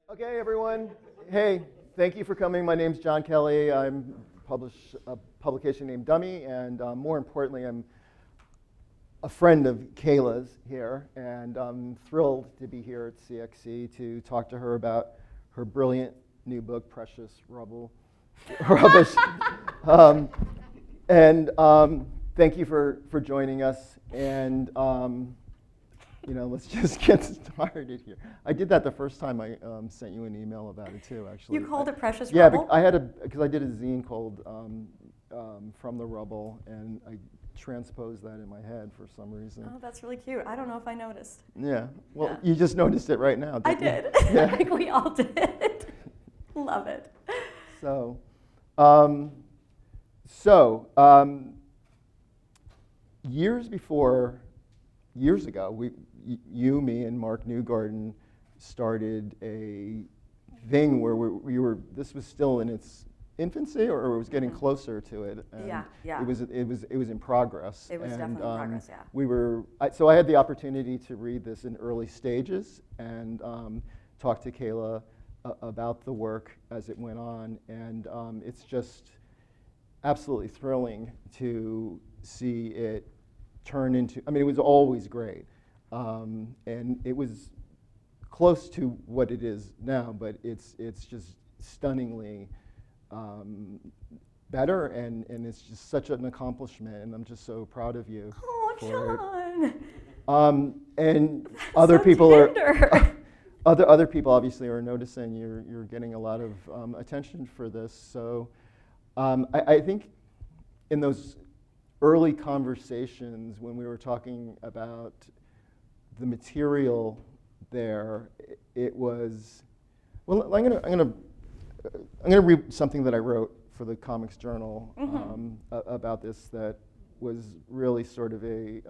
Okay, everyone. Hey, thank you for coming. My name's John Kelly. I'm publish a publication named Dummy, and more importantly, I'm a friend of Kayla's here, and I'm thrilled to be here at CXC to talk to her about her brilliant new book, Precious Rubble, Rubbish. Thank you for joining us. And let's just get started here. I did that the first time I sent you an email about it too, actually. You called it Precious Yeah, Rubble? because I did a zine called From the Rubble, and I transposed that in my head for some reason. Oh, that's really cute. I don't know if I noticed. Yeah, well, Yeah. you just noticed it right now, I didn't you? did. Yeah. I think we all did. Love it. So, years ago, you, me, and Mark Newgarden started a thing where this was still in its infancy, or it was getting closer to it. And Yeah. It was in progress. It was definitely in progress, yeah. So I had the opportunity to read this in early stages and talk to Kayla about the work as it went on, and it's just absolutely thrilling to see it turn into, it was always great, and it was close to what it is now, but it's just stunningly better, and it's just such an accomplishment, and I'm just so proud of you. Oh, John. And That's other so people tender. Other people obviously are noticing you're getting a lot of attention for this. So I think in those early conversations when we were talking about the material there, it was, well, I'm gonna read something that I wrote for the Comics Journal about this that was really sort of a.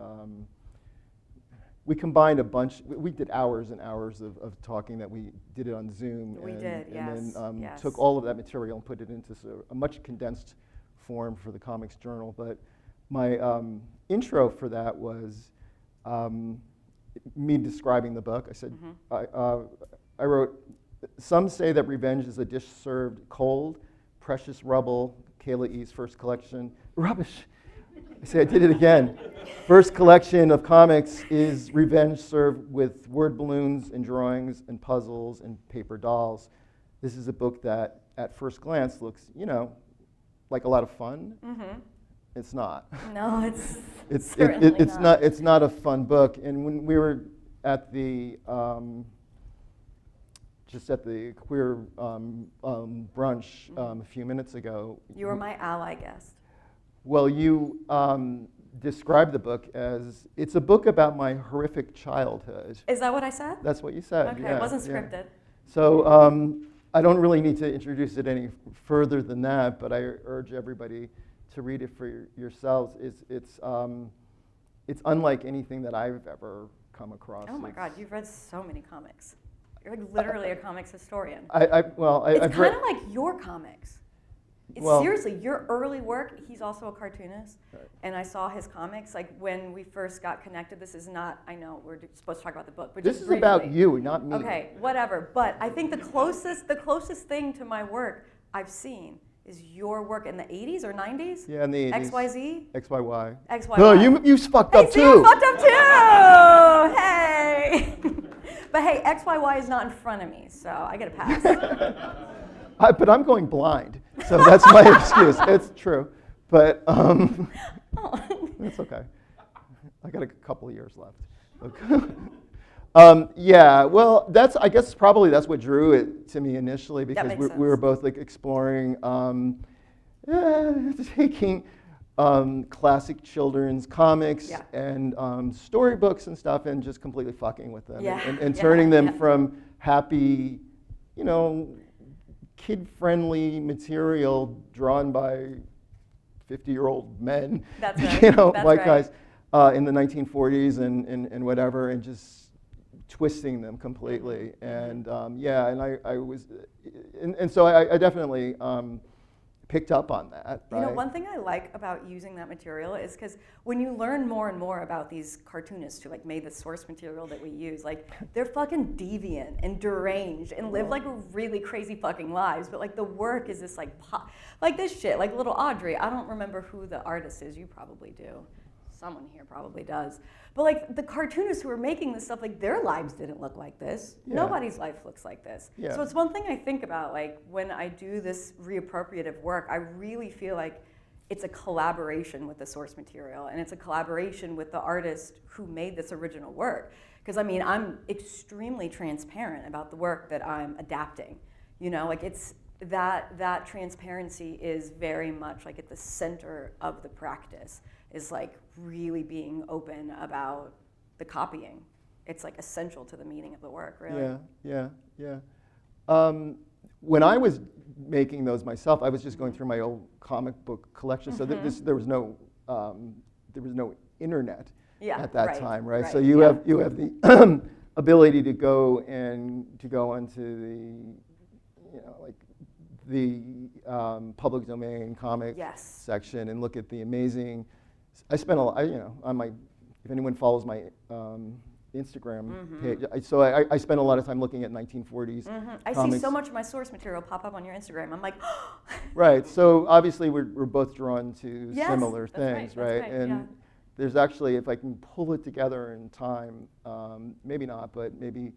We combined a bunch. We did hours and hours of talking. That we did it on Zoom. We did, yes. And then Yes. took all of that material and put it into a much condensed form for the Comics Journal. But my intro for that was me describing the book. I said, I wrote, "Some say that revenge is a dish served cold. Precious Rubble, Kayla E's first collection, rubbish." I say I did it again. First collection of comics is revenge served with word balloons and drawings and puzzles and paper dolls. This is a book that, at first glance, looks, like a lot of fun. It's not. No, it's It's not a fun book. And when we were at the just at the queer brunch a few minutes ago, You were my ally guest. well, you described the book as, it's a book about my horrific childhood. Is that what I said? That's what you said. Okay, yeah, it wasn't yeah. scripted. So I don't really need to introduce it any further than that, but I urge everybody to read it for yourselves. It's unlike anything that I've ever come across. Oh my God, you've read so many comics. You're like literally a comics historian. It's It's kind of like your comics. Well- Seriously, your early work, he's also a cartoonist, Right. and I saw his comics, like when we first got connected. This is not, I know we're supposed to talk about the book, but This just is about briefly. you, not me. Okay, whatever, but I think the closest thing to my work I've seen is your work in the 80s or 90s? Yeah, in the 80s. XYZ? XYY. XYY. No, you fucked Hey, up see, too. I fucked up too! Hey! But hey, XYY is not in front of me, so I get a pass. But I'm going blind, so that's my excuse. It's true, but it's okay. I got a couple of years left. Okay. Yeah, well, I guess probably that's what drew it to me initially, because makes we were sense. both like exploring, taking classic children's comics Yeah. and storybooks and stuff, and just completely fucking with them, Yeah, and yeah, turning them yeah. from happy, kid-friendly material drawn by 50-year-old men, That's right. That's white right. guys in the 1940s and whatever, and just twisting them completely. And and I was, and so I definitely picked up on that. You know, right? one thing I like about using that material is because when you learn more and more about these cartoonists who like made the source material that we use, like they're fucking deviant and deranged and live like really crazy fucking lives. But like the work is this like this shit, like little Audrey. I don't remember who the artist is. You probably do. Someone here probably does. But like the cartoonists who are making this stuff, like their lives didn't look like this. Yeah. Nobody's life looks like this. Yeah. So it's one thing I think about, like when I do this reappropriative work, I really feel like it's a collaboration with the source material, and it's a collaboration with the artist who made this original work. Because I mean, I'm extremely transparent about the work that I'm adapting. You know, like it's that transparency is very much like at the center of the practice. Is like really being open about the copying. It's like essential to the meaning of the work, really. Yeah. When I was making those myself, I was just going through my old comic book collection. So there was no internet at that time, right? So you have the ability to go onto the public domain comic section and look at the amazing. I spent if anyone follows my Instagram page, I spent a lot of time looking at 1940s I comics. see so much of my source material pop up on your Instagram. I'm like, right. So obviously we're both drawn to similar things, right? And there's actually, if I can pull it together in time, maybe not, but maybe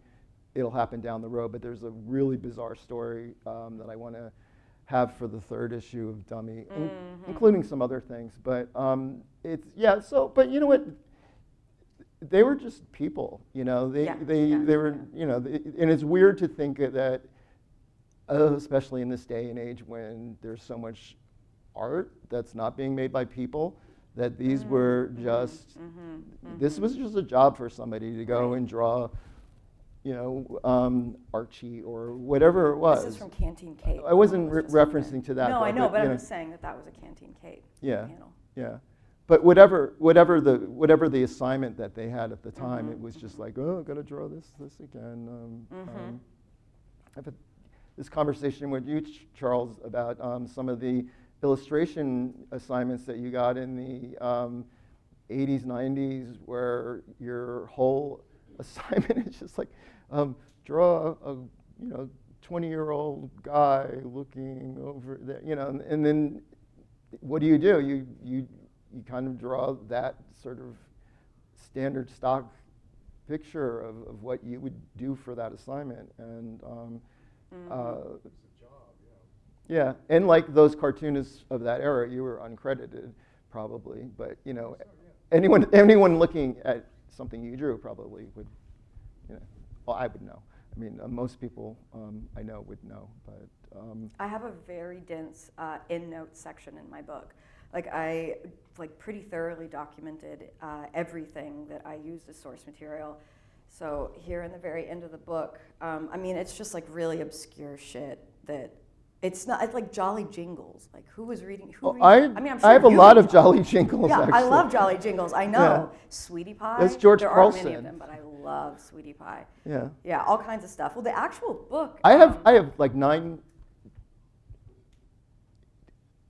it'll happen down the road. But there's a really bizarre story that I want to have for the third issue of Dummy, including some other things. But but you know what? They were just people, you know. They were, you know, and it's weird to think that, especially in this day and age when there's so much art that's not being made by people, that these were just, this was just a job for somebody to go and draw, you know, Archie or whatever it was. This is from Canteen Kate. I wasn't referencing to that. No, though, I know, but I'm know. just saying that was a Canteen Kate panel. Yeah. But whatever the assignment that they had at the time, it was just like, oh, got to draw this again. I've had this conversation with you, Charles, about some of the illustration assignments that you got in the 80s, 90s, where your whole assignment is just like, draw a 20-year-old guy looking over there, you know, and then what do? You kind of draw that sort of standard stock picture of what you would do for that assignment, and it's a job, yeah, and like those cartoonists of that era, you were uncredited probably, but you know, anyone looking at something you drew probably would, you know, well, I would know. I mean, most people I know would know, but I have a very dense endnote section in my book. Like I pretty thoroughly documented everything that I used as source material. So here in the very end of the book, I mean, it's just like really obscure shit that it's not. It's like Jolly Jingles. Like who was reading? I mean, I'm sure I have a lot of Jolly Jingles. Yeah, actually. I love Jolly Jingles. I know. Sweetie Pie. That's George there Carlson. Aren't many of them, but I love Sweetie Pie. Yeah. Yeah, all kinds of stuff. Well, the actual book. I have like 9.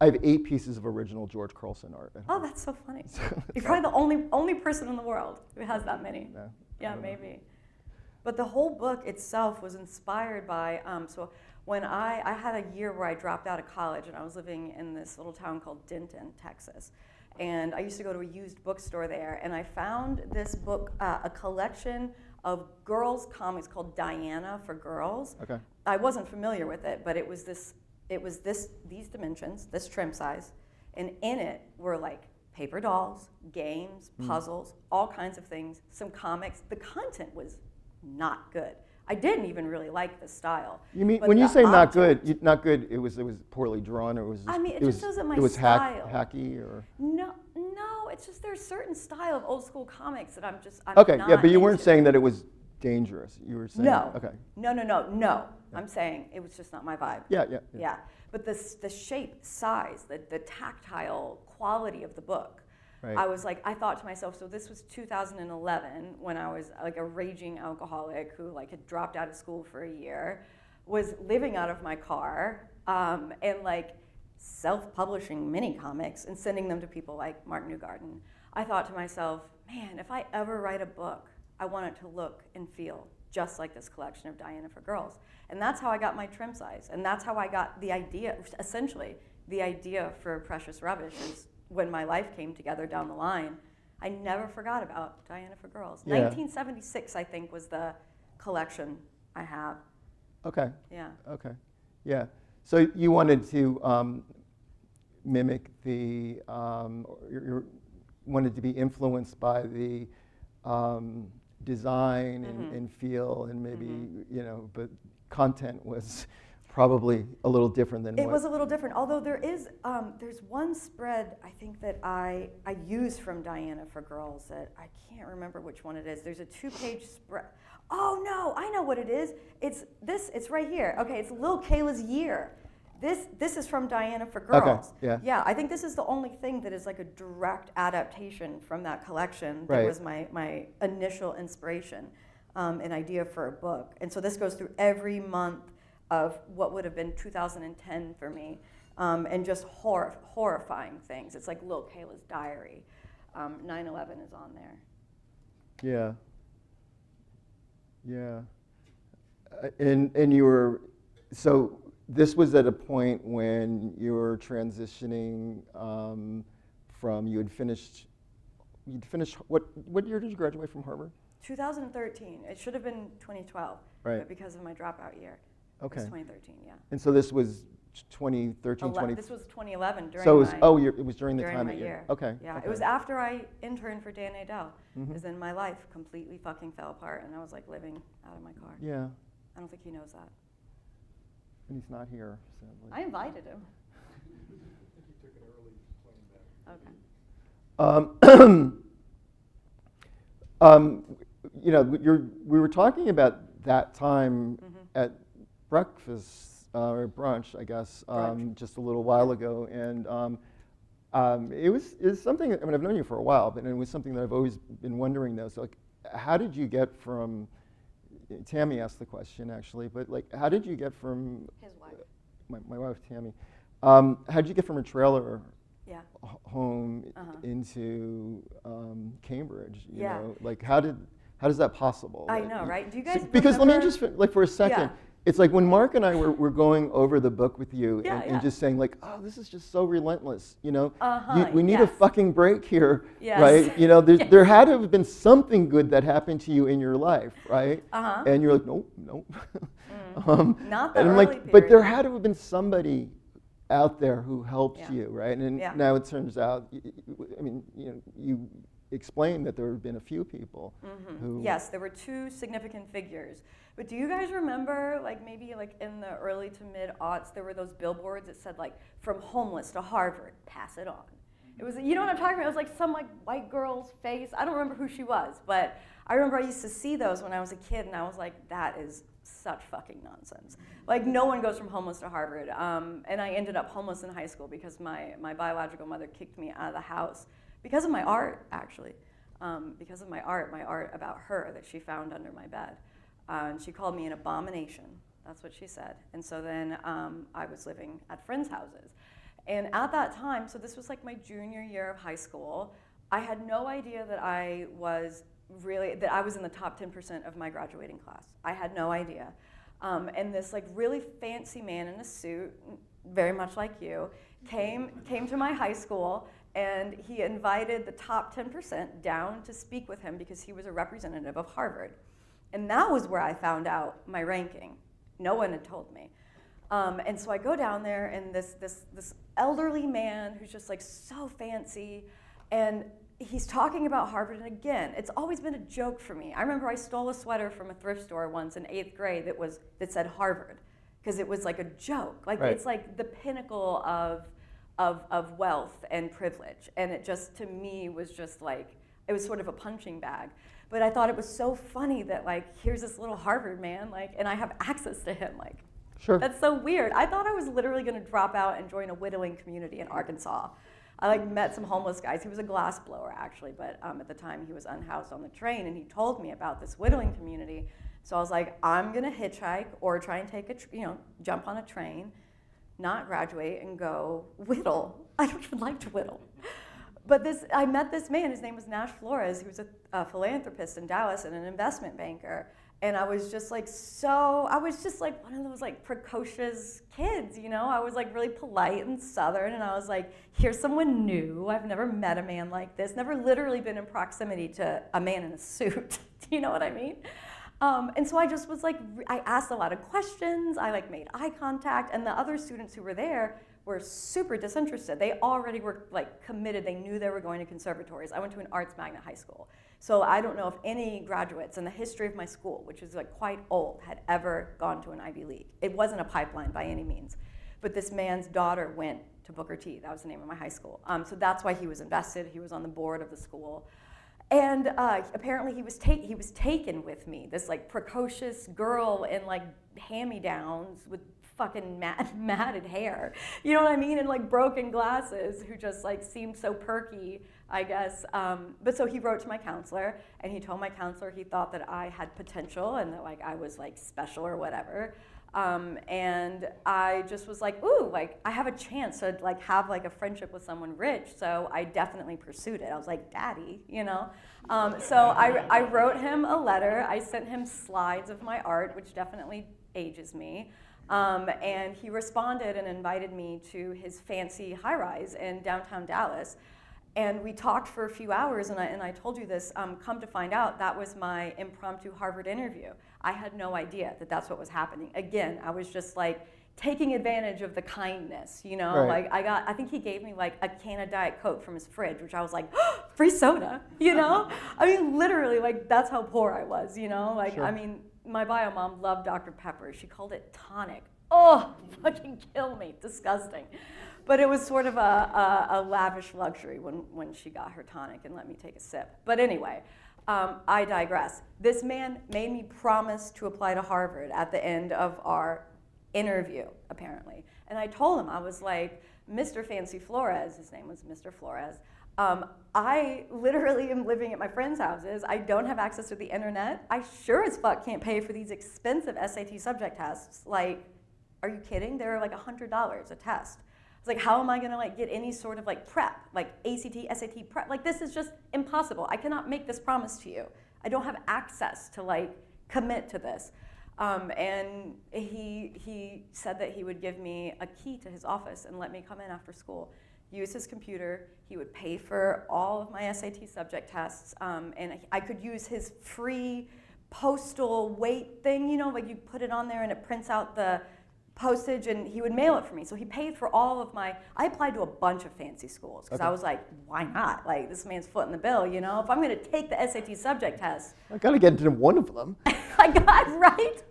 I have 8 pieces of original George Carlson art. Oh, that's so funny. You're probably the only person in the world who has that many. No, yeah, maybe. But the whole book itself was inspired by, so when I had a year where I dropped out of college and I was living in this little town called Denton, Texas. And I used to go to a used bookstore there, and I found this book, a collection of girls' comics called Diana for Girls. Okay. I wasn't familiar with it, but it was these dimensions, this trim size, and in it were like paper dolls, games, puzzles, all kinds of things, some comics. The content was not good. I didn't even really like the style. You mean when you say not good? It was poorly drawn, or was? I mean, it just wasn't my style. It was hacky, or? No. It's just there's a certain style of old school comics that I'm okay, not yeah, but you weren't into. saying that it was dangerous. You were saying no. Okay. No. Yeah. I'm saying it was just not my vibe. Yeah. But the shape, size, the tactile quality of the book. Right. I thought to myself, so this was 2011 when I was like a raging alcoholic who like had dropped out of school for a year, was living out of my car, and like self-publishing mini comics and sending them to people like Mark Newgarden, I thought to myself, man, if I ever write a book, I want it to look and feel just like this collection of Diana for Girls. And that's how I got my trim size. And that's how I got the idea, essentially, the idea for Precious Rubbish is when my life came together down the line. I never forgot about Diana for Girls. Yeah. 1976, I think, was the collection I have. Okay. Yeah. Okay. Yeah. So you wanted to mimic the, you wanted to be influenced by the design and feel and maybe, you know, but content was probably a little different than It was a little different, although there's one spread I think that I use from Diana for Girls that I can't remember which one it is. There's a 2-page spread. Oh no, I know what it is. It's right here. Okay, it's Lil Kayla's Year. This is from Diana for Girls. Okay, yeah. Yeah, I think this is the only thing that is like a direct adaptation from that collection. That Right. was my initial inspiration, an idea for a book. And so this goes through every month of what would have been 2010 for me, and just horrifying things. It's like Lil Kayla's diary. 9/11 is on there. Yeah. Yeah. And you were, so this was at a point when you were transitioning from, you'd finished, what year did you graduate from Harvard? 2013. It should have been 2012, Right. but because of my dropout year, it Okay. was 2013. Yeah. And so this was 2013, 20. This was 2011 during So it was, my it was during the during time my that year. Okay. Yeah, okay. it was after I interned for Dan Adele, Mhm. because then my life completely fucking fell apart, and I was like living out of my car. Yeah. I don't think he knows that. And he's not here, sadly. I invited him. I think he took an early plane back. Okay. You know, we were talking about that time at breakfast or brunch, I guess, Brunch. just a little while ago, and it was something. I mean, I've known you for a while, but it was something that I've always been wondering, though. So, like, how did you get from? Tammy asked the question actually, but like, how did you get from? His wife. My wife Tammy. How did you get from a trailer? Yeah. Home Uh-huh. into Cambridge, you Yeah. know, like how is that possible? I know, right? Do you guys Because let me remember- just like for a second, Yeah. it's like when Mark and I were going over the book with you Yeah, and yeah. just saying like, oh, this is just so relentless, you know, Uh-huh, we need a yes. fucking break here, Yes. right? You know, Yes. there had to have been something good that happened to you in your life, right? Uh-huh. And you're like, nope. Not the and I'm early like, but there period. had to have been somebody out there who helped Yeah. you, right? And Yeah. now it turns out, I mean, you know, you explained that there have been a few people who. Yes, there were 2 significant figures. But do you guys remember, like maybe like in the early to mid-aughts, there were those billboards that said like, from homeless to Harvard, pass it on. It was, you know what I'm talking about? It was like some like white girl's face. I don't remember who she was, but I remember I used to see those when I was a kid, and I was like, that is such fucking nonsense. Like, no one goes from homeless to Harvard. And I ended up homeless in high school because my biological mother kicked me out of the house because of my art, actually. Because of my art about her that she found under my bed. And she called me an abomination. That's what she said. And so then I was living at friends' houses. And at that time, so this was like my junior year of high school, I had no idea that I was in the top 10% of my graduating class. I had no idea. And this like really fancy man in a suit, very much like you, came to my high school, and he invited the top 10% down to speak with him because he was a representative of Harvard. And that was where I found out my ranking. No one had told me. And so I go down there, and this elderly man who's just like so fancy, and he's talking about Harvard. And again, it's always been a joke for me. I remember I stole a sweater from a thrift store once in 8th grade that said Harvard, because it was like a joke. Like Right. It's like the pinnacle of wealth and privilege. And it just, to me, was just like, it was sort of a punching bag. But I thought it was so funny that like, here's this little Harvard man, like, and I have access to him, like. Sure. That's so weird. I thought I was literally going to drop out and join a whittling community in Arkansas. I like met some homeless guys. He was a glass blower actually, but at the time he was unhoused on the train, and he told me about this whittling community. So I was like, I'm going to hitchhike or try and take jump on a train. not graduate and go whittle. I don't even like to whittle. But I met this man, his name was Nash Flores. He was a philanthropist in Dallas and an investment banker. And I was just like one of those like precocious kids, you know? I was like really polite and Southern, and I was like, here's someone new. I've never met a man like this, never literally been in proximity to a man in a suit. Do you know what I mean? And so I just was like, I asked a lot of questions, I like made eye contact, and the other students who were there were super disinterested. They already were like committed, they knew they were going to conservatories. I went to an arts magnet high school. So I don't know if any graduates in the history of my school, which is like quite old, had ever gone to an Ivy League. It wasn't a pipeline by any means. But this man's daughter went to Booker T. That was the name of my high school. So that's why he was invested. He was on the board of the school. And apparently he was taken with me, this like precocious girl in like hand-me-downs with fucking matted hair, you know what I mean, and like broken glasses, who just like seemed so perky, I guess. But so he wrote to my counselor, and he told my counselor he thought that I had potential and that like I was like special or whatever. And I just was like, ooh, like I have a chance to like have like a friendship with someone rich. So I definitely pursued it. I was like, Daddy, you know? So I wrote him a letter. I sent him slides of my art, which definitely ages me. And he responded and invited me to his fancy high-rise in downtown Dallas. And we talked for a few hours, and I told you this, come to find out, that was my impromptu Harvard interview. I had no idea that that's what was happening. Again, I was just like taking advantage of the kindness, you know? Right. Like I think he gave me like a can of Diet Coke from his fridge, which I was like, oh, free soda, you know? I mean, literally, like that's how poor I was, you know? Like, Sure. I mean, my bio mom loved Dr. Pepper. She called it tonic. Oh, fucking kill me, disgusting. But it was sort of a lavish luxury when she got her tonic and let me take a sip. But anyway, I digress. This man made me promise to apply to Harvard at the end of our interview, apparently. And I told him, I was like, Mr. Fancy Flores, his name was Mr. Flores, I literally am living at my friends' houses. I don't have access to the internet. I sure as fuck can't pay for these expensive SAT subject tests. Like, are you kidding? They're like $100 a test. It's like, how am I gonna like get any sort of like prep, like ACT, SAT prep? Like this is just impossible. I cannot make this promise to you. I don't have access to like commit to this. And he said that he would give me a key to his office and let me come in after school, use his computer. He would pay for all of my SAT subject tests, and I could use his free postal weight thing, you know, like you put it on there and it prints out the postage, and he would mail it for me. So he paid for all of my, I applied to a bunch of fancy schools because Okay. I was like, why not? Like, this man's footing the bill, you know? If I'm gonna take the SAT subject test. I gotta get into one of them. I got right.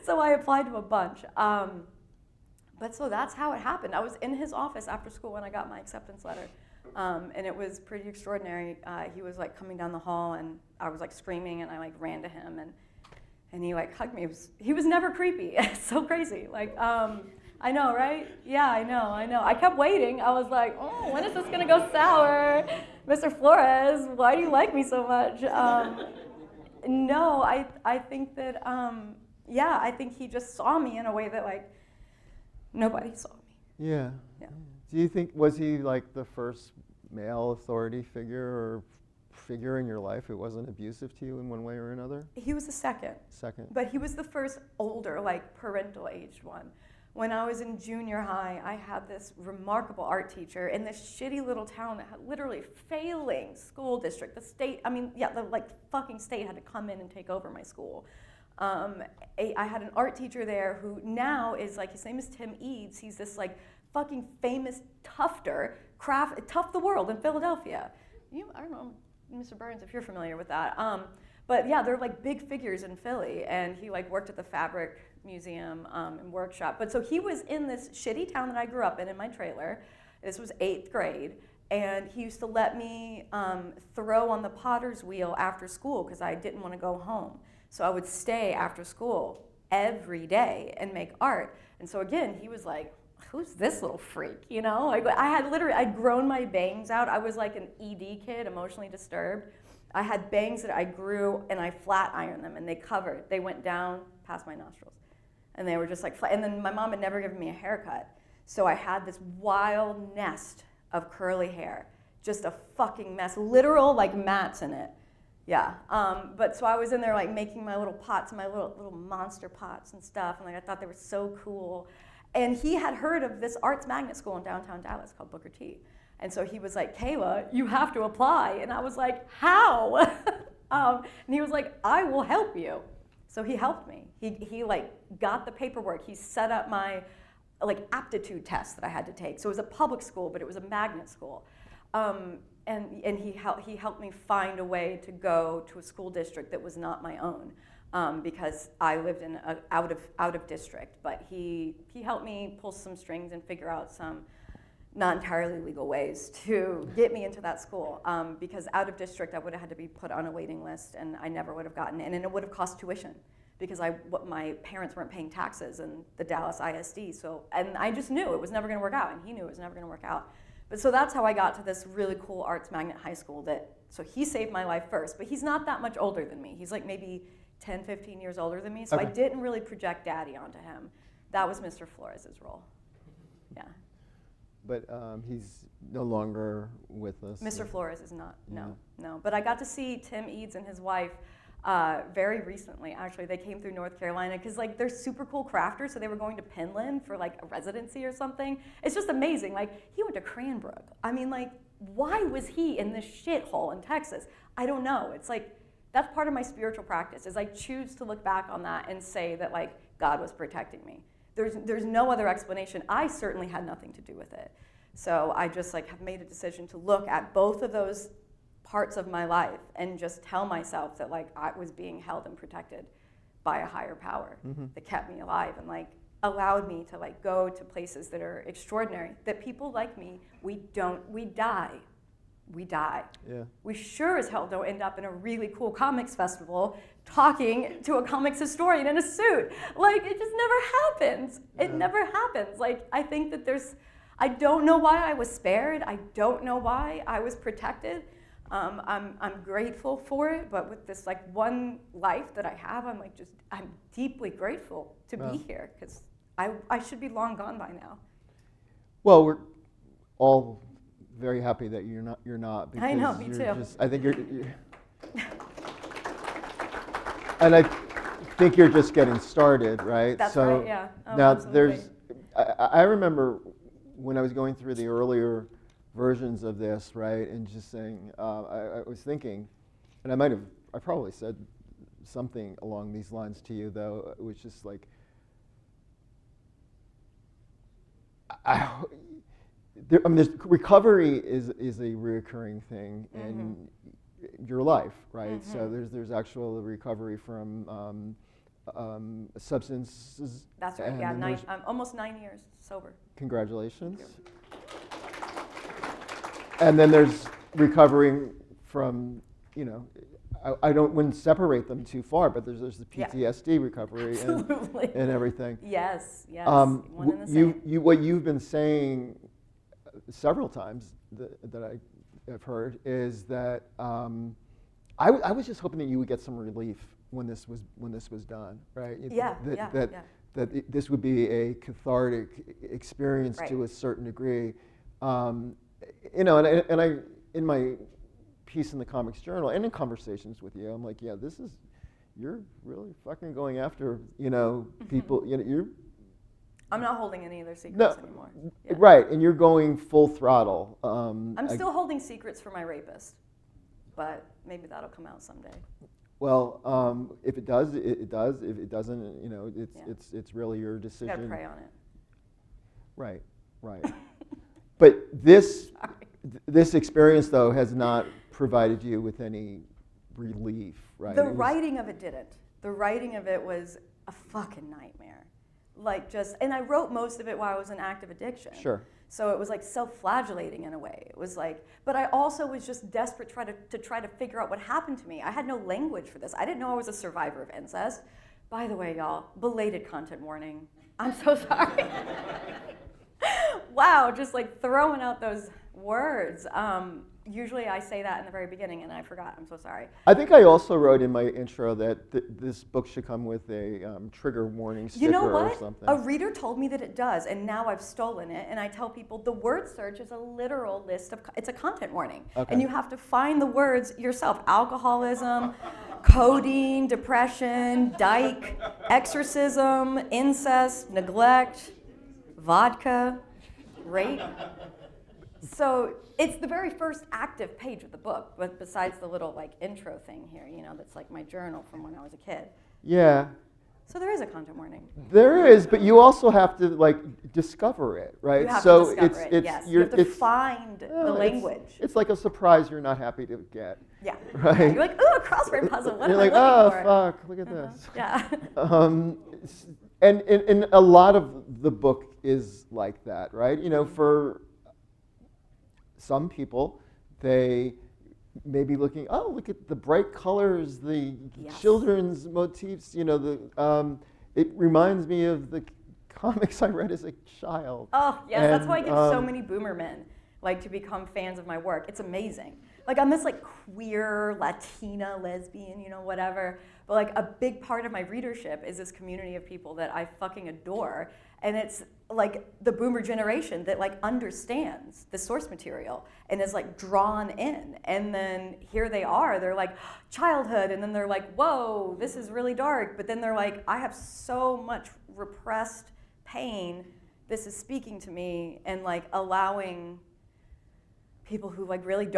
So I applied to a bunch. But so that's how it happened. I was in his office after school when I got my acceptance letter. And it was pretty extraordinary. He was like coming down the hall, and I was like screaming, and I like ran to him, and he like hugged me. He was never creepy. It's so crazy. Like, I know, right? Yeah, I know. I kept waiting. I was like, oh, when is this gonna go sour? Mr. Flores, why do you like me so much? No, I think that, yeah, I think he just saw me in a way that like nobody saw me. Yeah. Yeah. Do you think, was he like the first male authority figure or figure in your life who wasn't abusive to you in one way or another? He was the second. Second. But he was the first older, like parental aged one. When I was in junior high, I had this remarkable art teacher in this shitty little town that had literally failing school district. The state, the like fucking state had to come in and take over my school. I had an art teacher there who now is like, his name is Tim Eads. He's this like fucking famous tufter, Tuft the World in Philadelphia. I don't know, Mr. Burns, if you're familiar with that. But yeah, they're like big figures in Philly, and he like worked at the Fabric Museum and workshop. But so he was in this shitty town that I grew up in my trailer. This was 8th grade, and he used to let me throw on the potter's wheel after school because I didn't want to go home. So I would stay after school every day and make art. And so again, he was like, who's this little freak, you know? Like I'd grown my bangs out. I was like an ED kid, emotionally disturbed. I had bangs that I grew and I flat ironed them, and they went down past my nostrils. And they were just like flat. And then my mom had never given me a haircut. So I had this wild nest of curly hair, just a fucking mess, literal like mats in it. Yeah, but so I was in there like making my little pots, my little monster pots and stuff, and like I thought they were so cool. And he had heard of this arts magnet school in downtown Dallas called Booker T. And so he was like, Kayla, you have to apply. And I was like, how? And he was like, I will help you. So he helped me. He like got the paperwork. He set up my like aptitude test that I had to take. So it was a public school, but it was a magnet school. And he helped me find a way to go to a school district that was not my own, because I lived in out of district. But he helped me pull some strings and figure out some not entirely legal ways to get me into that school. Because out of district, I would have had to be put on a waiting list, and I never would have gotten it, and it would have cost tuition because my parents weren't paying taxes in the Dallas ISD. So, and I just knew it was never going to work out, and he knew it was never going to work out. But so that's how I got to this really cool arts magnet high school so he saved my life first, but he's not that much older than me. He's like maybe 10, 15 years older than me, so okay. I didn't really project daddy onto him. That was Mr. Flores' role, yeah. But he's no longer with us. Mr. Flores is not, no. But I got to see Tim Eads and his wife very recently, actually. They came through North Carolina because like they're super cool crafters, so they were going to Penland for like a residency or something. It's just amazing. Like he went to Cranbrook. I mean, like, why was he in this shithole in Texas? I don't know. It's like, that's part of my spiritual practice, is I choose to look back on that and say that like God was protecting me. There's no other explanation. I certainly had nothing to do with it. So I just like have made a decision to look at both of those parts of my life and just tell myself that like I was being held and protected by a higher power that kept me alive and like allowed me to like go to places that are extraordinary, that people like me, we die. Yeah. We sure as hell don't end up in a really cool comics festival talking to a comics historian in a suit. Like, it just never happens. Yeah. It never happens. Like, I think that I don't know why I was spared. I don't know why I was protected. I'm grateful for it, but with this like one life that I have, I'm deeply grateful to be here, because I should be long gone by now. Well, we're all very happy that you're not. I know, me too. I think you're and I think you're just getting started, right? That's right, yeah. Oh, now absolutely. I remember when I was going through the earlier versions of this, right, and just saying, I was thinking, and I probably said something along these lines to you, though. It was just like, recovery is a reoccurring thing in your life, right? So there's actual recovery from substances. That's right. Yeah, almost 9 years sober. Congratulations. And then there's recovering from, I wouldn't separate them too far, but there's the PTSD recovery and everything. Yes. One and the same. What you've been saying several times that I've heard is that I was just hoping that you would get some relief when this was done, right? That this would be a cathartic experience to a certain degree. And I in my piece in the Comics Journal and in conversations with you, I'm like, yeah, you're really fucking going after, people, you're. I'm not holding any of their secrets anymore. Yeah. Right, and you're going full throttle. I'm still holding secrets for my rapist, but maybe that'll come out someday. Well, if it does, it does. If it doesn't, it's really your decision. You gotta pray on it. Right. But this experience, though, has not provided you with any relief, right? The writing of it didn't. The writing of it was a fucking nightmare. And I wrote most of it while I was in active addiction. Sure. So it was like self-flagellating in a way. It was like, but I also was just desperate to try to figure out what happened to me. I had no language for this. I didn't know I was a survivor of incest. By the way, y'all, belated content warning. I'm so sorry. Wow, just like throwing out those words. Usually I say that in the very beginning, and I forgot. I'm so sorry. I think I also wrote in my intro that this book should come with a trigger warning sticker You know or what? something. A reader told me that it does, and now I've stolen it. And I tell people the word search is a literal list of. It's a content warning, Okay. and you have to find the words yourself: alcoholism, codeine, depression, dyke, exorcism, incest, neglect, vodka, rape. So it's the very first active page of the book, but besides the little like intro thing here, you know, that's like my journal from when I was a kid. Yeah, So there is a content warning. there is, but you also have to like discover it, right? You have so to discover it, yes. You have to find the language. It's like a surprise you're not happy to get. Yeah. Right. Yeah, you're like, ooh, a crossword puzzle. What You're am like, I oh looking for? fuck, look at this. Yeah. And a lot of the book is like that, right? You know, for some people, they may be looking, oh, look at the bright colors, the Yes. children's motifs, you know, it reminds me of the comics I read as a child. Oh, yes, that's why I And, get so many boomer men like to become fans of my work. It's amazing. Like I'm this like queer, Latina, lesbian, you know, whatever. But like a big part of my readership is this community of people that I fucking adore. And it's like the boomer generation that like understands the source material and is like drawn in. And then here they are, they're like childhood. And then they're like, whoa, this is really dark. But then they're like, I have so much repressed pain. This is speaking to me and like allowing people who like really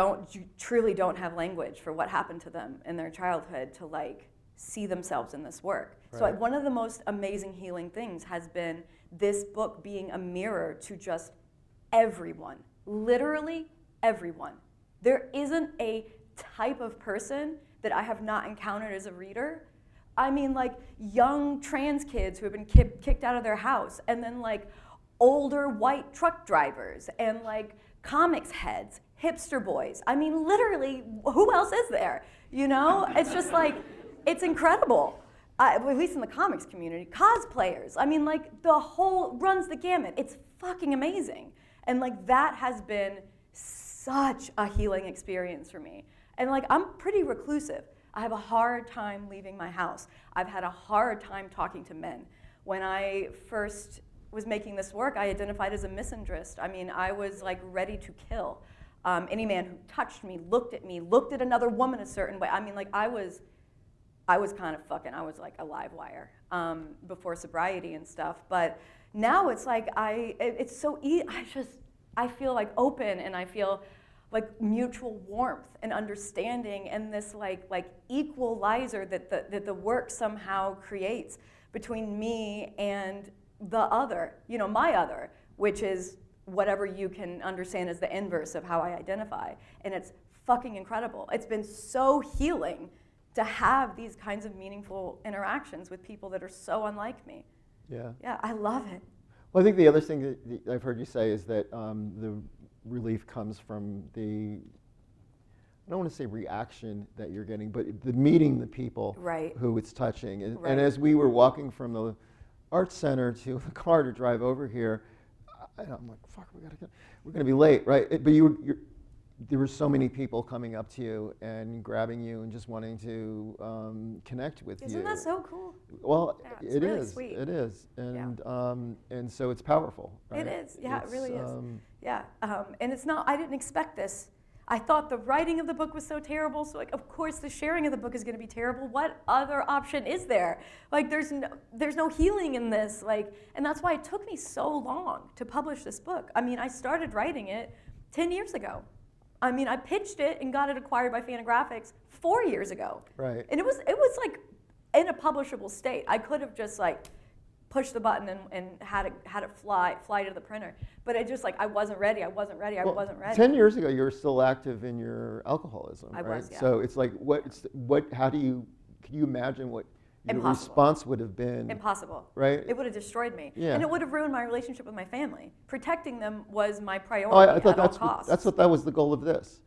truly don't have language for what happened to them in their childhood to like see themselves in this work. Right. So one of the most amazing healing things has been this book being a mirror to just everyone, literally everyone. There isn't a type of person that I have not encountered as a reader. I mean, like young trans kids who have been kicked out of their house, and then like older white truck drivers, and like comics heads, hipster boys. I mean, literally, who else is there? You know, it's just like, it's incredible. At least in the comics community, cosplayers. I mean, like the whole runs the gamut. It's fucking amazing. And like that has been such a healing experience for me. And like I'm pretty reclusive. I have a hard time leaving my house. I've had a hard time talking to men. When I first was making this work, I identified as a misandrist. I mean, I was like ready to kill any man who touched me, looked at another woman a certain way. I mean, like I was kind of fucking, I was like a live wire before sobriety and stuff. But now it's like it's so easy. I feel like open, and I feel like mutual warmth and understanding, and this like equalizer that the work somehow creates between me and the other, you know, my other, which is whatever you can understand as the inverse of how I identify. And it's fucking incredible. It's been so healing to have these kinds of meaningful interactions with people that are so unlike me. Yeah. Yeah, I love it. Well, I think the other thing that I've heard you say is that the relief comes from the, I don't want to say reaction that you're getting, but the meeting the people Right. who it's touching. And, Right. and as we were walking from the Arts Center to the car to drive over here, I'm like, fuck, we're gonna be late, right? But there were so many people coming up to you and grabbing you and just wanting to connect with you. Isn't that so cool? Well, Yeah, it's it really is. sweet. It is, and so it's powerful. Right? It is. Yeah, it really is. Um, Yeah, and it's not. I didn't expect this. I thought the writing of the book was so terrible, so like, of course, the sharing of the book is going to be terrible. What other option is there? Like, there's no healing in this. Like, and that's why it took me so long to publish this book. I mean, I started writing it 10 years ago. I mean, I pitched it and got it acquired by Fantagraphics 4 years ago. Right. And it was like in a publishable state. I could have just like pushed the button and had it fly to the printer. But I just like, I wasn't ready. 10 years ago, you were still active in your alcoholism, I right? was, yeah. So it's like, can you imagine what your Impossible. response would have been? Impossible. Right? It would have destroyed me. Yeah. And it would have ruined my relationship with my family. Protecting them was my Oh, priority I thought at all costs. that was the goal of this,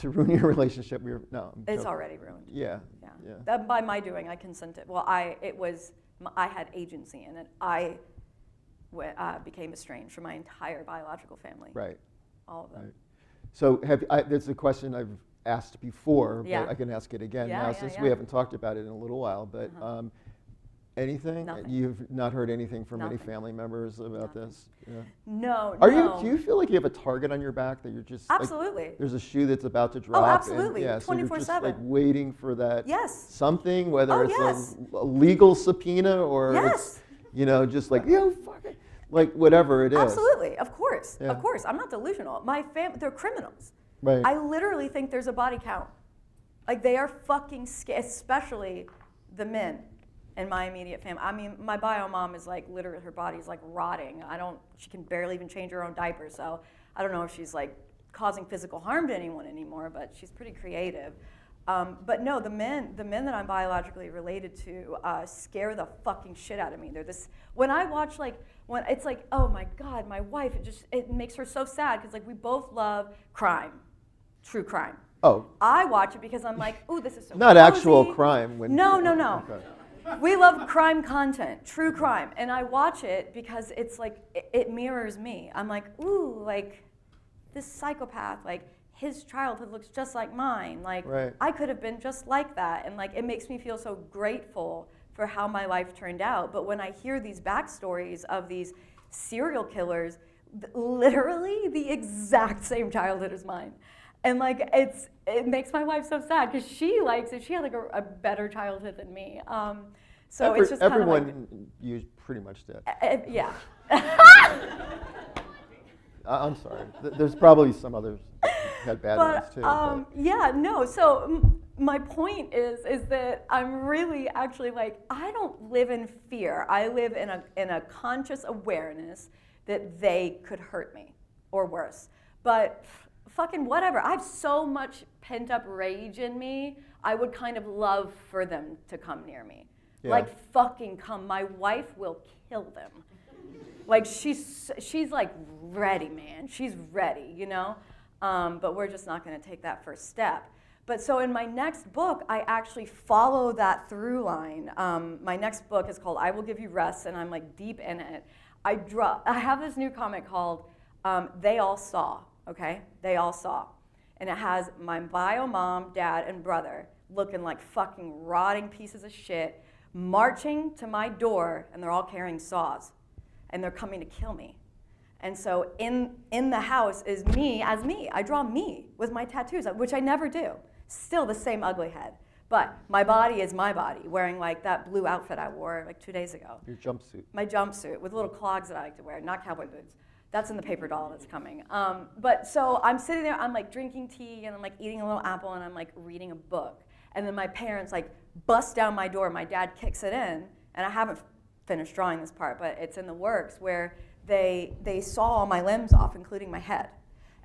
to ruin your relationship. I'm It's joking. already ruined. Yeah. Yeah. Yeah. That by my doing, I consented. Well, I had agency in it. I became estranged from my entire biological family. Right. All of them. Right. So there's a question I've asked before, Yeah. but I can ask it again Yeah, now yeah, since yeah. we haven't talked about it in a little while. But anything? Nothing. You've not heard anything from any Nothing. family members about Nothing. this? Yeah. No, Do no. you feel like you have a target on your back that you're just Absolutely. like, there's a shoe that's about to drop? absolutely. And, yeah, so you're just like 24/7. waiting for that Yes. something, whether Oh, it's yes. a legal subpoena or Yes. it's, just like, fuck it, like whatever it is. Absolutely. Of course. Yeah. Of course. I'm not delusional. They're criminals. Right. I literally think there's a body count. Like, they are fucking scared, especially the men in my immediate family. I mean, my bio mom is like, literally, her body's like rotting. She can barely even change her own diaper. So I don't know if she's like causing physical harm to anyone anymore, but she's pretty creative. But no, the men that I'm biologically related to scare the fucking shit out of me. They're this, when I watch when it's like, oh my God, my wife, it makes her so sad because like we both love crime, true crime. Oh. I watch it because I'm like, ooh, this is so Not cozy. actual crime. No. Okay. We love crime content, true crime. And I watch it because it's like, it mirrors me. I'm like, ooh, like this psychopath, like his childhood looks just like mine. Like Right. I could have been just like that. And like, it makes me feel so grateful for how my life turned out. But when I hear these backstories of these serial killers, literally the exact same childhood as mine. And like it makes my wife so sad because she likes it. She had like a better childhood than me. So it's just everyone kind of you pretty much did. yeah. I'm sorry. There's probably some others that had bad ones too. Yeah, no. So my point is that I'm really actually like, I don't live in fear. I live in a conscious awareness that they could hurt me or worse. But fucking whatever. I have so much pent up rage in me. I would kind of love for them to come near me. Yeah. Like fucking come. My wife will kill them. Like she's like ready, man. She's ready, you know? But we're just not going to take that first step. But so in my next book, I actually follow that through line. My next book is called I Will Give You Rest, and I'm like deep in it. I have this new comic called They All Saw, okay? They All Saw. And it has my bio mom, dad, and brother looking like fucking rotting pieces of shit, marching to my door, and they're all carrying saws. And they're coming to kill me. And so in the house is me as me. I draw me with my tattoos, which I never do. Still the same ugly head. But my body is my body, wearing like that blue outfit I wore like 2 days ago. Your jumpsuit. My jumpsuit with little clogs that I like to wear, not cowboy boots. That's in the paper doll that's coming. But so I'm sitting there, I'm like drinking tea, and I'm like eating a little apple, and I'm like reading a book. And then my parents like bust down my door. My dad kicks it in, and I haven't finished drawing this part, but it's in the works, where they saw all my limbs off, including my head.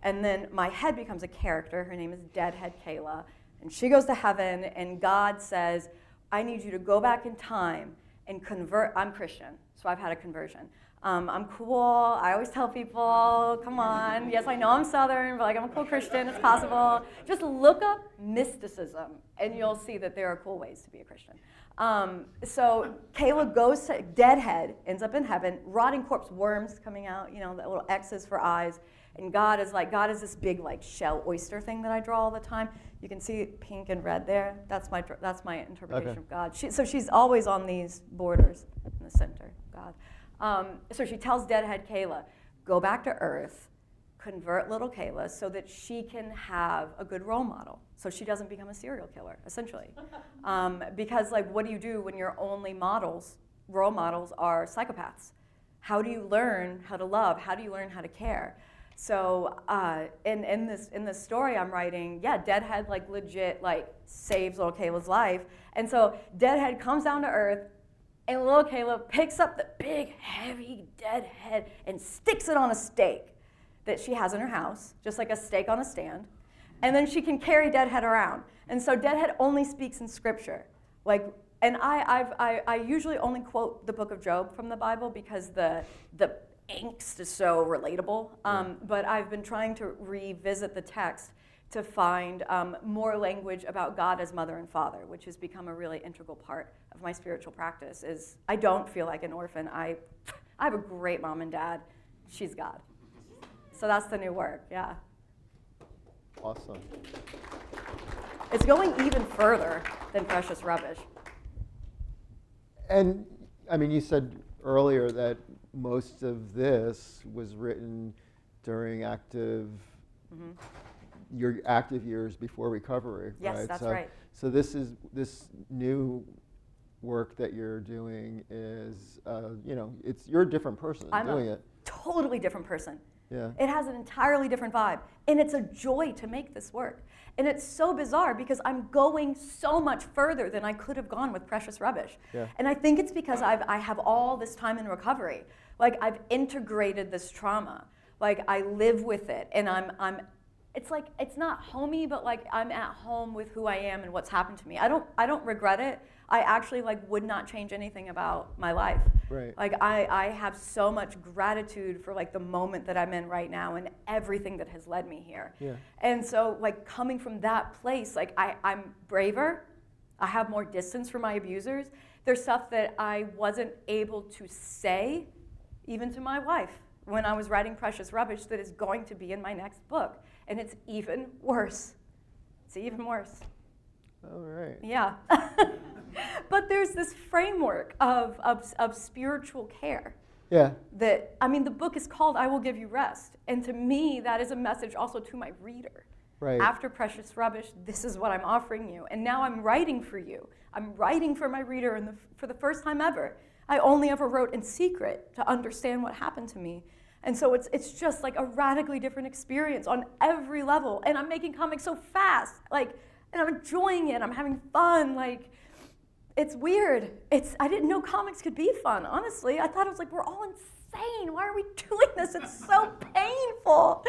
And then my head becomes a character. Her name is Deadhead Kayla. And she goes to heaven, and God says, I need you to go back in time and convert. I'm Christian, so I've had a conversion. I'm cool. I always tell people, come on. Yes, I know I'm Southern, but like I'm a cool Christian. It's possible. Just look up mysticism, and you'll see that there are cool ways to be a Christian. So Kayla goes to Deadhead, ends up in heaven, rotting corpse, worms coming out, you know, the little X's for eyes. And God is this big like shell oyster thing that I draw all the time. You can see pink and red there. That's my interpretation Okay. of God. So she's always on these borders in the center of God. So she tells Deadhead Kayla, go back to Earth, convert little Kayla so that she can have a good role model, so she doesn't become a serial killer, essentially. Because like, what do you do when your only role models are psychopaths? How do you learn how to love? How do you learn how to care? So in this story I'm writing, yeah, Deadhead like legit like saves little Kayla's life, and so Deadhead comes down to Earth, and little Kayla picks up the big heavy Deadhead and sticks it on a stake that she has in her house, just like a stake on a stand, and then she can carry Deadhead around. And so Deadhead only speaks in scripture, like. And I usually only quote the Book of Job from the Bible because the angst is so relatable, but I've been trying to revisit the text to find more language about God as mother and father, which has become a really integral part of my spiritual practice. Is I don't feel like an orphan. I have a great mom and dad. She's God. So that's the new work, yeah. Awesome. It's going even further than Precious Rubbish. And I mean, you said earlier that most of this was written during your active years before recovery, Yes, right? that's So, right. So this new work that you're doing is, you're a different person I'm doing a it. totally different person. Yeah. It has an entirely different vibe. And it's a joy to make this work. And it's so bizarre because I'm going so much further than I could have gone with Precious Rubbish. Yeah. And I think it's because I have all this time in recovery. Like, I've integrated this trauma. Like, I live with it. And it's like, it's not homey, but like I'm at home with who I am and what's happened to me. I don't regret it. I actually would not change anything about my life. Right. Like, I have so much gratitude for the moment that I'm in right now and everything that has led me here. Yeah. And so coming from that place, I'm braver. I have more distance from my abusers. There's stuff that I wasn't able to say even to my wife when I was writing Precious Rubbish that is going to be in my next book. And it's even worse. It's even worse. All right. Yeah. But there's this framework of spiritual care. Yeah. That, I mean, the book is called I Will Give You Rest. And to me, that is a message also to my reader. Right. After Precious Rubbish, this is what I'm offering you. And now I'm writing for you. I'm writing for my reader for the first time ever. I only ever wrote in secret to understand what happened to me. And so it's just a radically different experience on every level. And I'm making comics so fast. And I'm enjoying it. I'm having fun. It's weird. I didn't know comics could be fun, honestly. I thought it was we're all insane. Why are we doing this? It's so painful.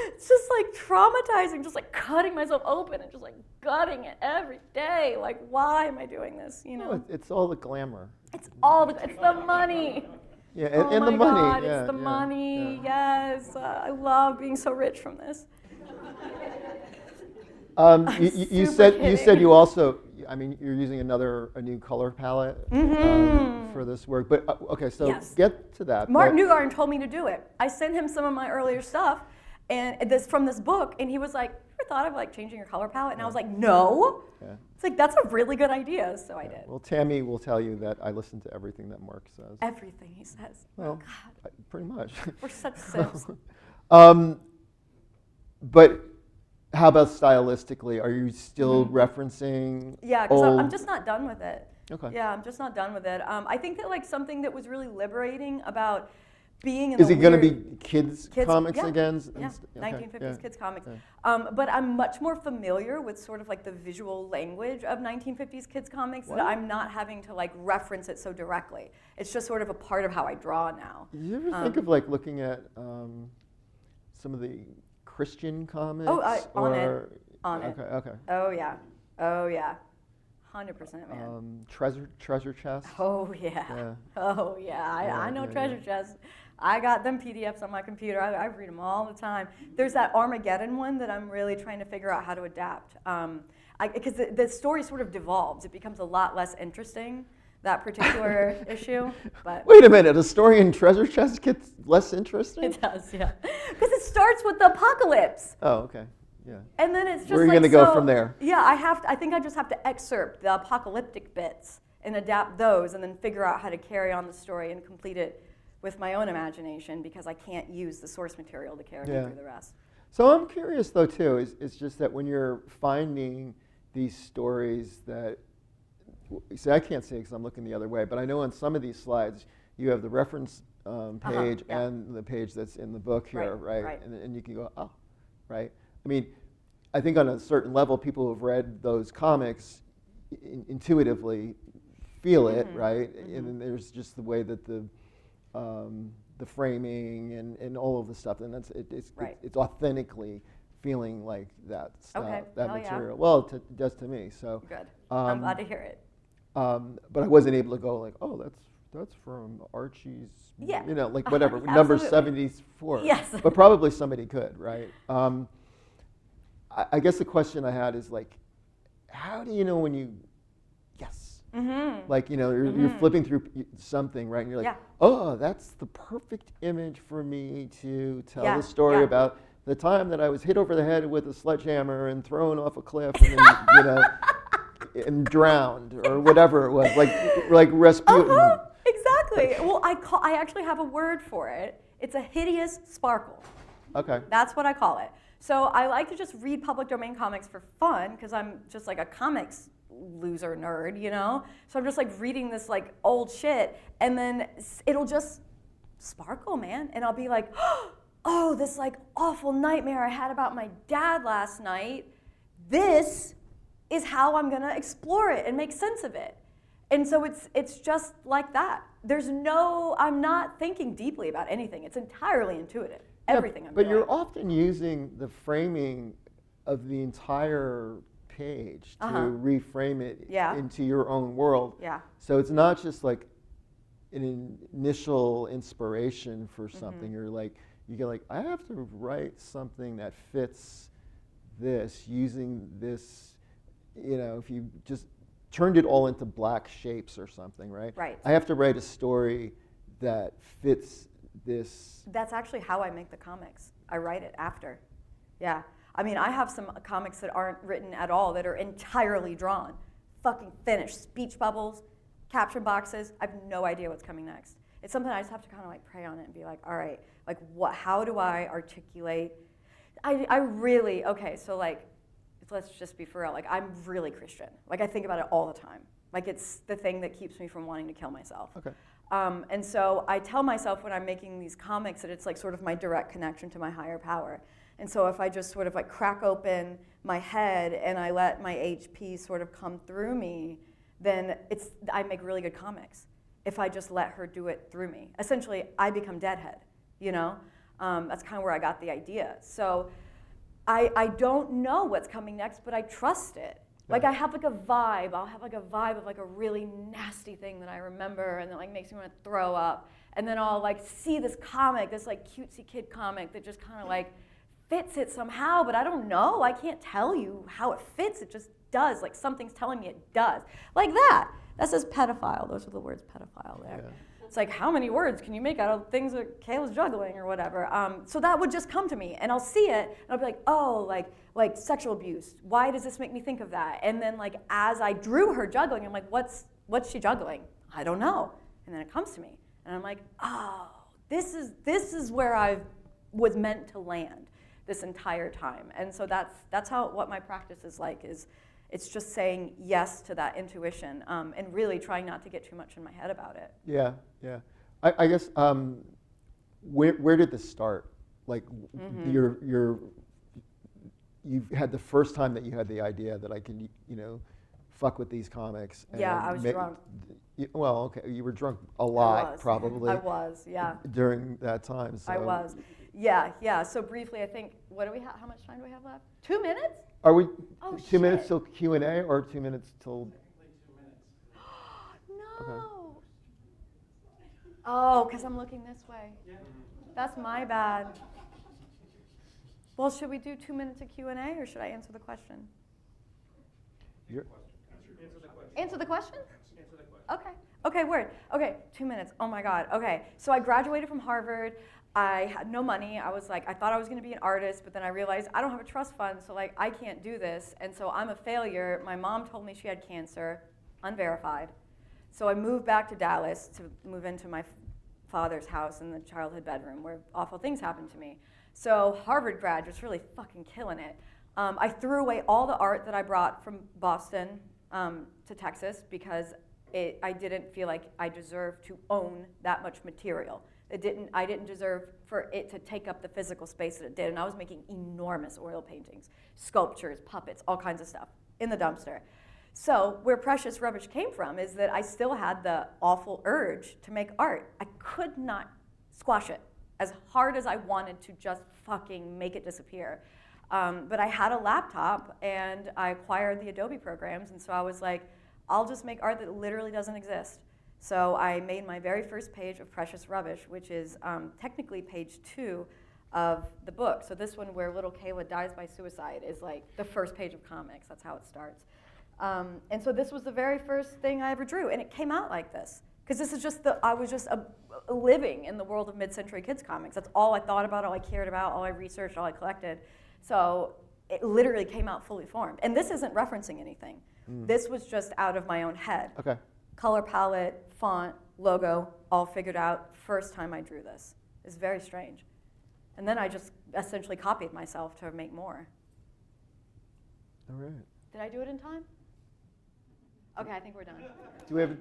It's just traumatizing, just cutting myself open and just gutting it every day. Why am I doing this? You know? Well, it's all the glamour. It's the money. Yeah, Oh and my the money. God, Yeah, it's the yeah, money. yeah. Yes, I love being so rich from this. You said you also. I mean, you're using a new color palette for this work. But okay, so Yes. get to that. Martin Newgarden told me to do it. I sent him some of my earlier stuff, and from this book, and he was like, "You ever thought of changing your color palette?" And I was like, "No." Yeah. It's that's a really good idea, so I did. Well, Tammy will tell you that I listen to everything that Mark says. Everything he says. Well, God, pretty much. we're such simps. But how about stylistically? Are you still referencing? Yeah, because I'm old- just not done with it. Okay. Yeah, I'm just not done with it. I think that something that was really liberating about being in Is the it going to weird- be kids comics yeah, again? Yeah, Okay, 1950s yeah. kids comics. Yeah. But I'm much more familiar with sort of the visual language of 1950s kids comics that What? I'm not having to reference it so directly. It's just sort of a part of how I draw now. Did you ever think of looking at some of the Christian comics? On it. Okay. Oh yeah, 100%, man. Treasure chest. Oh yeah. Yeah. Oh yeah. I know yeah, treasure chests. I got them PDFs on my computer. I read them all the time. There's that Armageddon one that I'm really trying to figure out how to adapt. Because the story sort of devolves. It becomes a lot less interesting, that particular issue. But Wait a minute, a story in Treasure Chest gets less interesting? it does, yeah. Because it starts with the apocalypse. Oh, okay. Yeah. And then it's just Where are you going to go from there? Yeah, I think I just have to excerpt the apocalyptic bits and adapt those and then figure out how to carry on the story and complete it with my own imagination because I can't use the source material to carry me through the rest. So I'm curious though too, it's just that when you're finding these stories that, see I can't say because I'm looking the other way, but I know on some of these slides you have the reference page yeah. and the page that's in the book here, right? Right. And you can go, oh, right? I mean, I think on a certain level, people who have read those comics intuitively feel it, right? Mm-hmm. And then there's just the way that the framing and all of the stuff, and it's authentically feeling like that stuff, Okay. that Hell yeah. material. Well, it does to me. So Good. I'm glad to hear it. but I wasn't able to go oh, that's from Archie's, Yeah. whatever, number Absolutely. 74. Yes. But probably somebody could, right? I guess the question I had is how do you know when you, yes. Mm-hmm. You're flipping through something, right? And you're Yeah. oh, that's the perfect image for me to tell Yeah, the story yeah. about the time that I was hit over the head with a sledgehammer and thrown off a cliff and then, and drowned or whatever it was, like Rasputin. Exactly. Well, I actually have a word for it. It's a hideous sparkle. Okay. That's what I call it. So I like to just read public domain comics for fun because I'm just like a comics loser nerd, So I'm just like reading this like old shit, and then it'll just sparkle, man, and I'll be like, oh, this like awful nightmare I had about my dad last night. This is how I'm gonna explore it and make sense of it. And so it's just like that. I'm not thinking deeply about anything. It's entirely intuitive. Everything I'm doing. But you're often using the framing of the entire page to reframe it into your own world. Yeah. So it's not just like an initial inspiration for something. You get like, I have to write something that fits this using this, if you just turned it all into black shapes or something, right? Right. I have to write a story that fits this. That's actually how I make the comics. I write it after. Yeah. I mean, I have some comics that aren't written at all that are entirely drawn. Fucking finished. Speech bubbles, caption boxes. I have no idea what's coming next. It's something I just have to kind of like pray on it and be like, all right, like how do I articulate? I really, okay, so like, let's just be for real. Like, I'm really Christian. Like, I think about it all the time. Like, it's the thing that keeps me from wanting to kill myself. Okay. And so I tell myself when I'm making these comics that it's like sort of my direct connection to my higher power. And so if I just sort of like crack open my head and I let my HP sort of come through me, then I make really good comics. If I just let her do it through me. Essentially, I become Deadhead, That's kind of where I got the idea. So I don't know what's coming next, but I trust it. Like I have like a vibe. I'll have like a vibe of like a really nasty thing that I remember and that like makes me want to throw up. And then I'll like see this comic, this like cutesy kid comic that just kind of like fits it somehow, but I don't know. I can't tell you how it fits. It just does. Like something's telling me it does. Like that. That says pedophile. Those are the words pedophile there. Yeah. It's like, how many words can you make out of things that Kayla's juggling or whatever? So that would just come to me, and I'll see it, and I'll be like, oh, like sexual abuse. Why does this make me think of that? And then like as I drew her juggling, I'm like, what's she juggling? I don't know. And then it comes to me, and I'm like, oh, this is where I was meant to land this entire time. And so that's what my practice is like. It's just saying yes to that intuition and really trying not to get too much in my head about it. Yeah. I guess where did this start? Like you've had the first time that you had the idea that I can fuck with these comics. And yeah, I was drunk. Well, okay, you were drunk a lot probably. I was, yeah. During that time. So. I was. Yeah. So briefly, I think, what do we have? How much time do we have left? 2 minutes? Are we 2 2 minutes till Q&A or 2 minutes till? No. Okay. Oh, because I'm looking this way. Yeah. That's my bad. Well, should we do 2 minutes of Q&A or should I answer the question? Answer the question? Okay, word. Okay, 2 minutes. Oh my God. Okay, so I graduated from Harvard. I had no money. I was like, I thought I was going to be an artist, but then I realized I don't have a trust fund, so like I can't do this, and so I'm a failure. My mom told me she had cancer, unverified. So I moved back to Dallas to move into my father's house in the childhood bedroom where awful things happened to me. So Harvard grad, just really fucking killing it. I threw away all the art that I brought from Boston to Texas because I didn't feel like I deserved to own that much material. I didn't deserve for it to take up the physical space that it did, and I was making enormous oil paintings, sculptures, puppets, all kinds of stuff in the dumpster. So where Precious Rubbish came from is that I still had the awful urge to make art. I could not squash it as hard as I wanted to just fucking make it disappear. But I had a laptop, and I acquired the Adobe programs, and so I was like, I'll just make art that literally doesn't exist. So I made my very first page of Precious Rubbish, which is technically page 2 of the book. So this one where little Kayla dies by suicide is like the first page of comics. That's how it starts. And so this was the very first thing I ever drew, and it came out like this. Because this is just I was just living in the world of mid-century kids comics. That's all I thought about, all I cared about, all I researched, all I collected. So it literally came out fully formed. And this isn't referencing anything. This was just out of my own head. Okay. Color palette, font, logo, all figured out first time I drew this. It's very strange. And then I just essentially copied myself to make more. All right. Did I do it in time? Okay, I think we're done. Do we have